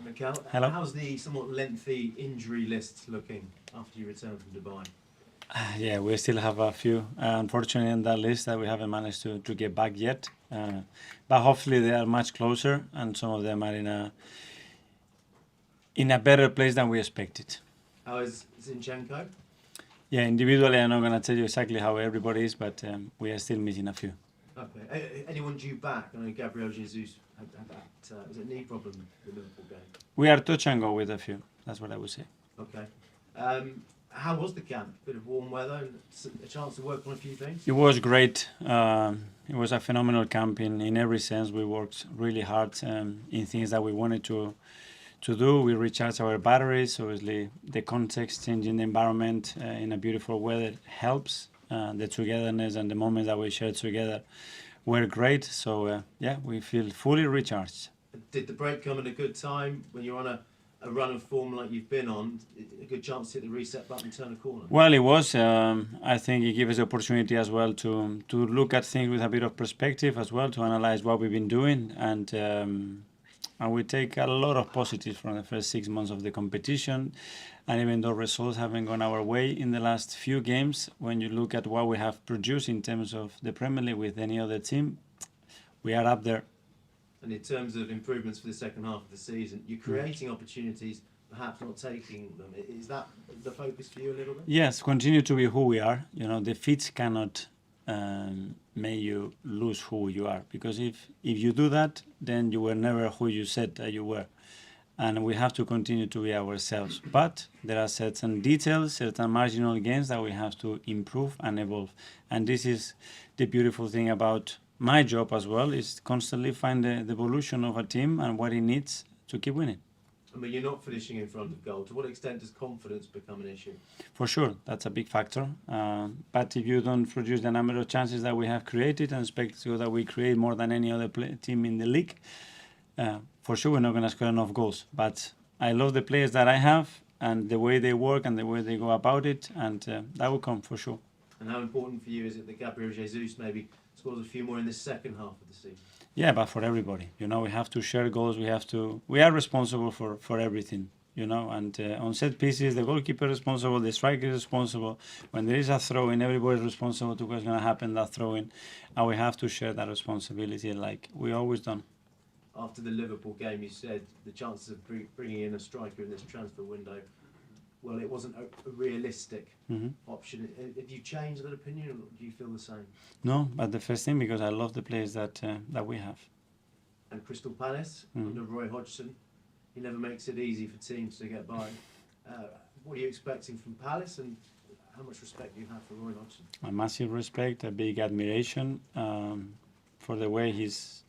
Mikel, Hello. how's the somewhat lengthy injury list looking after you return from Dubai? Yeah, we still have a few, unfortunately, in that list that we haven't managed to get back yet. But hopefully they are much closer, and some of them are in a better place than we expected. How is Zinchenko? Yeah, individually, I'm not going to tell you exactly how everybody is, but we are still missing a few. Okay. Anyone due back? I know Gabriel Jesus had that was it a knee problem in the Liverpool game? We are touch and go with a few. That's what I would say. Okay. How was the camp? Bit of warm weather and a chance to work on a few things? It was great. It was a phenomenal camp in every sense. We worked really hard in things that we wanted to do. We recharged our batteries. Obviously, the context, changing the environment in a beautiful weather helps. The togetherness and the moments that we shared together were great. So, we feel fully recharged. Did the break come at a good time when you're on a run of form like you've been on? A good chance to hit the reset button and turn a corner? Well, it was. I think it gives us the opportunity as well to look at things with a bit of perspective as well, to analyze what we've been doing. And we take a lot of positives from the first 6 months of the competition. And even though results haven't gone our way in the last few games, when you look at what we have produced in terms of the Premier League with any other team, we are up there. And in terms of improvements for the second half of the season, you're creating opportunities, perhaps not taking them. Is that the focus for you a little bit? Yes, continue to be who we are. You know, defeats cannot make you lose who you are, because if you do that, then you were never who you said that you were. And we have to continue to be ourselves. But there are certain details, certain marginal gains that we have to improve and evolve. And this is the beautiful thing about my job as well, is constantly find the evolution of a team and what it needs to keep winning. I mean, you're not finishing in front of goal. To what extent does confidence become an issue? For sure, that's a big factor. But if you don't produce the number of chances that we have created and expect that we create more than any other team in the league, for sure we're not going to score enough goals. But I love the players that I have and the way they work and the way they go about it, and that will come for sure. And how important for you is it that Gabriel Jesus maybe scores a few more in the second half of the season? Yeah, but for everybody, you know, we have to share goals. We are responsible for everything, you know. And on set pieces, the goalkeeper is responsible, the striker is responsible. When there is a throw-in, everybody is responsible to what's going to happen that throw-in, and we have to share that responsibility like we always done. After the Liverpool game, you said the chances of bringing in a striker in this transfer window, well, it wasn't a realistic option. Have you changed that opinion, or do you feel the same? No, but the first thing, because I love the players that we have. And Crystal Palace, under Roy Hodgson, he never makes it easy for teams to get by. What are you expecting from Palace, and how much respect do you have for Roy Hodgson? A massive respect, a big admiration for the way he's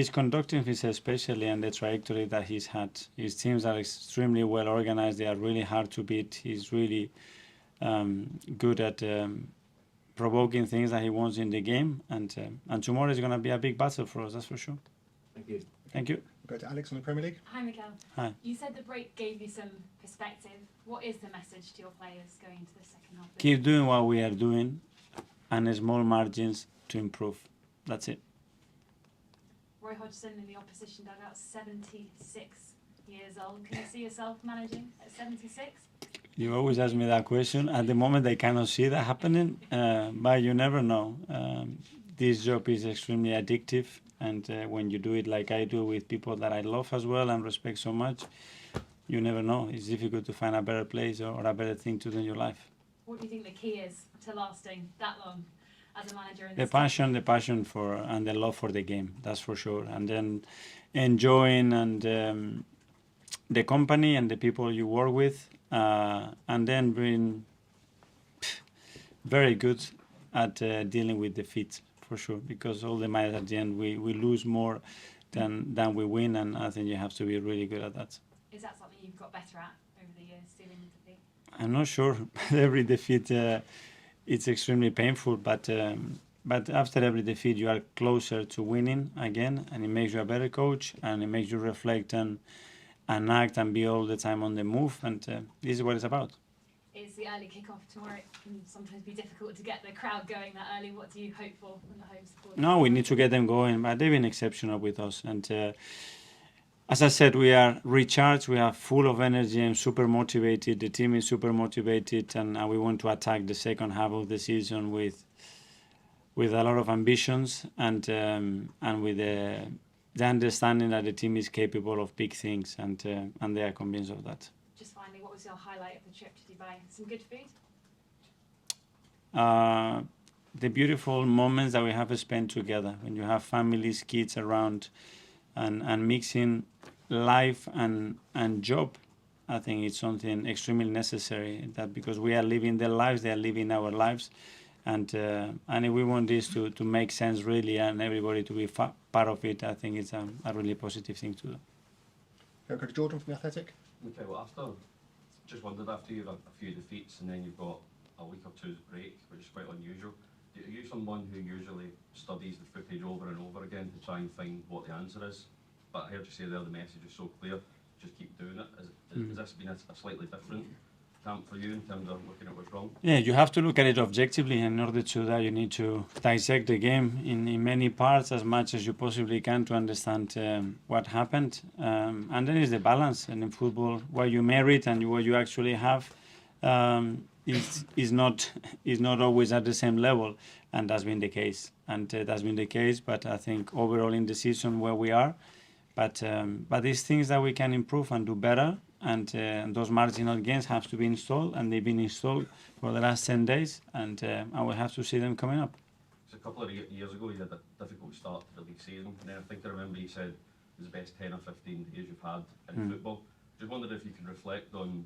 conducting himself, especially, and the trajectory that he's had. His teams are extremely well organized. They are really hard to beat. He's really good at provoking things that he wants in the game. And tomorrow is going to be a big battle for us, that's for sure. Thank you. Thank you. Go to Alex on the Premier League. Hi, Mikel. Hi. You said the break gave you some perspective. What is the message to your players going into the second half? Keep doing what we are doing, and small margins to improve. That's it. Roy Hodgson in the opposition dugout, 76 years old. Can you see yourself managing at 76? You always ask me that question. At the moment, I cannot see that happening, but you never know. This job is extremely addictive, and when you do it like I do with people that I love as well and respect so much, you never know. It's difficult to find a better place or a better thing to do in your life. What do you think the key is to lasting that long as a manager in The this passion for and the love for the game, that's for sure. And then enjoying and the company and the people you work with, and then being very good at dealing with defeats, for sure. Because all the matches at the end, we lose more than we win, and I think you have to be really good at that. Is that something you've got better at over the years, dealing with defeat? I'm not sure. Every defeat, it's extremely painful, but after every defeat, you are closer to winning again, and it makes you a better coach, and it makes you reflect and act and be all the time on the move, and this is what it's about. It's the early kick-off tomorrow. It can sometimes be difficult to get the crowd going that early. What do you hope for from the home supporters? No, we need to get them going, but they've been exceptional with us, and as I said, we are recharged, we are full of energy and super motivated. The team is super motivated, and we want to attack the second half of the season with a lot of ambitions and with the understanding that the team is capable of big things, and they are convinced of that. Just finally, what was your highlight of the trip to Dubai? Some good food? The beautiful moments that we have spent together, when you have families, kids around, and mixing life and job. I think it's something extremely necessary, that because we are living their lives, they are living our lives, and if we want this to make sense really, and everybody to be part of it, I think it's a really positive thing to do. Go to Jordan from The Athletic. Okay, well, just wondered, after you've had a few defeats and then you've got a week or two's break, which is quite unusual, are you someone who usually studies the footage over and over again to try and find what the answer is? But I heard you say there the message is so clear, just keep doing it. Has this been a slightly different camp for you in terms of looking at what's wrong? Yeah, you have to look at it objectively, and in order to do that, you need to dissect the game in many parts as much as you possibly can to understand what happened. And then is the balance. And in football, what you merit and what you actually have is not always at the same level, and that's been the case. But I think overall in the season where we are, but these things that we can improve and do better. And those marginal gains have to be installed, and they've been installed for the last 10 days, and we have to see them coming up. So a couple of years ago, you had a difficult start to the league season, and then I think I remember you said it was the best 10 or 15 days you've had in football. Just wondered if you can reflect on,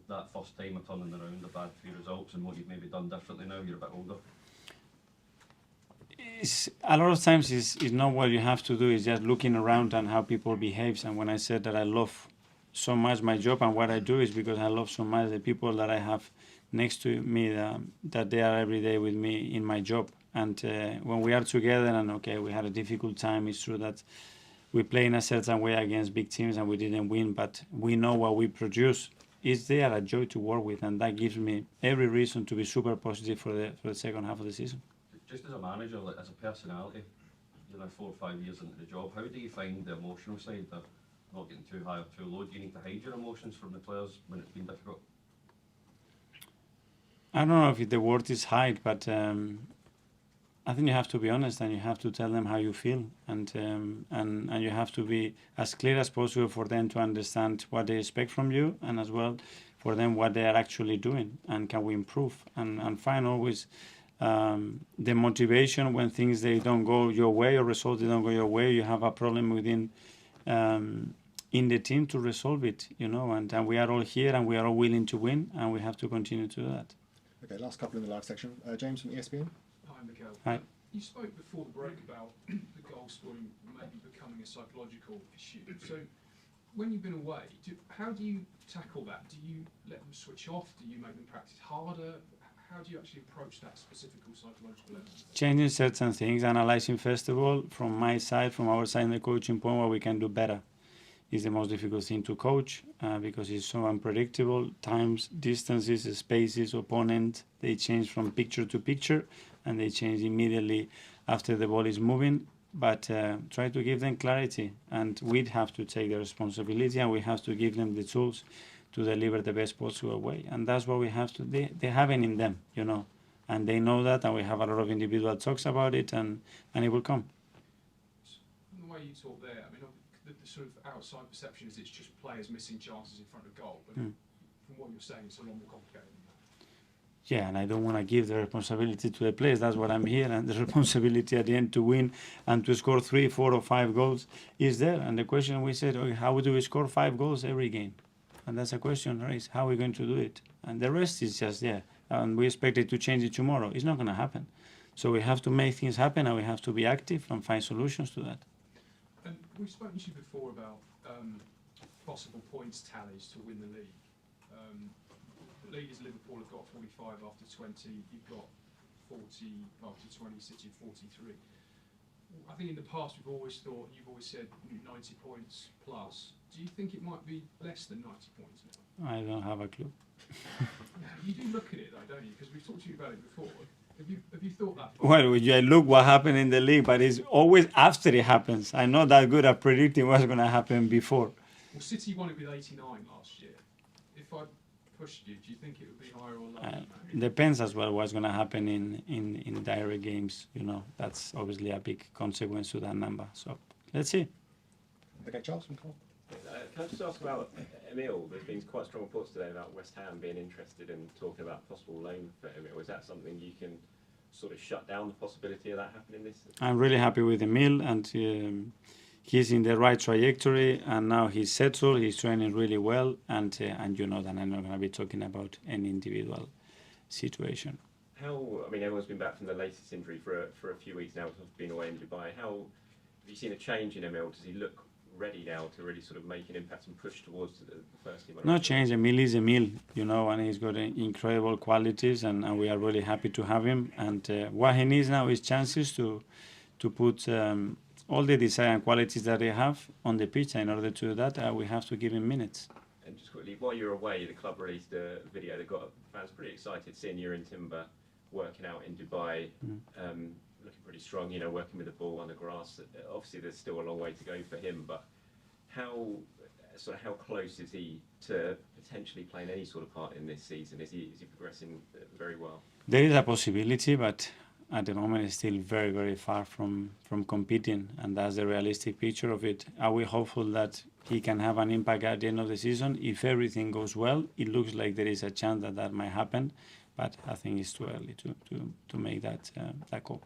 that first time of turning around the bad few results and what you've maybe done differently now you're a bit older. A lot of times it's not what you have to do, it's just looking around and how people behave. And when I said that I love so much my job and what I do, is because I love so much the people that I have next to me, that they are every day with me in my job. And when we are together, and we had a difficult time, it's true that we play in a certain way against big teams and we didn't win, but we know what we produce. They are a joy to work with, and that gives me every reason to be super positive for the second half of the season. Just as a manager, as a personality, 4 or 5 years into the job, how do you find the emotional side of not getting too high or too low? Do you need to hide your emotions from the players when it's been difficult? I don't know if the word is hide, but I think you have to be honest, and you have to tell them how you feel, and you have to be as clear as possible for them to understand what they expect from you, and as well for them what they are actually doing, and can we improve, and find always the motivation when things they don't go your way, or results they don't go your way. You have a problem within in the team to resolve it, and we are all here and we are all willing to win, and we have to continue to do that. Okay, last couple in the live section. James from ESPN. Hi, Mikel. Hi. You spoke before the break about the goal scoring maybe becoming a psychological issue. So, when you've been away, how do you tackle that? Do you let them switch off? Do you make them practice harder? How do you actually approach that specific psychological element? Changing certain things, analyzing first of all from my side, from our side in the coaching point, what we can do better. Is the most difficult thing to coach because it's so unpredictable. Times, distances, spaces, opponent, they change from picture to picture, and they change immediately after the ball is moving. But try to give them clarity, and we'd have to take the responsibility, and we have to give them the tools to deliver the best possible way. And that's what we have to. They have it in them, and they know that, and we have a lot of individual talks about it, and it will come. From the way you talk there, I mean, the sort of outside perception is it's just players missing chances in front of goal, but from what you're saying, it's a lot more complicated than that. Yeah, and I don't want to give the responsibility to the players. That's what I'm here, and the responsibility at the end to win and to score 3, 4, or 5 goals is there. And the question we said, okay, how do we score 5 goals every game? And that's a question raised. How are we going to do it? And the rest is just there. And we expect it to change it tomorrow. It's not going to happen. So we have to make things happen, and we have to be active and find solutions to that. And we've spoken to you before about possible points tallies to win the league. The leaders, Liverpool, have got 45 after 20. You've got 40 after 20. City 43. I think in the past you've always said 90 points plus. Do you think it might be less than 90 points now? I don't have a clue. You do look at it though, don't you? Because we've talked to you about it before. Have you thought that far? Well, yeah, look what happened in the league, but it's always after it happens. I'm not that good at predicting what's going to happen before. Well, City won it with 89 last year. If I pushed you, do you think it would be higher or lower than that? Depends as well what's going to happen in direct games. You know, that's obviously a big consequence to that number. So let's see. Okay, Charles from Cole. Can I just ask about Emil? There's been quite strong reports today about West Ham being interested in talking about possible loan for Emil. Is that something you can sort of shut down the possibility of that happening this season? I'm really happy with Emil, and he's in the right trajectory, and now he's settled. He's training really well, and you know that I'm not going to be talking about any individual situation. I mean, everyone's been back from the latest injury for a few weeks now. He's been away in Dubai. Have you seen a change in Emil? Does he look ready now to really sort of make an impact and push towards the first team? No change. Emil is Emil, you know, and he's got incredible qualities, and we are really happy to have him. And what he needs now is chances to put all the desire and qualities that they have on the pitch. In order to do that, we have to give him minutes. And just quickly, while you're away, the club released a video that got fans pretty excited seeing you and Timber working out in Dubai, looking pretty strong, you know, working with the ball on the grass. Obviously, there's still a long way to go for him, but how close is he to potentially playing any sort of part in this season? Is he progressing very well? There is a possibility, but at the moment it's still very, very far from competing, and that's the realistic picture of it. Are we hopeful that he can have an impact at the end of the season? If everything goes well, it looks like there is a chance that might happen, but I think it's too early to make that call.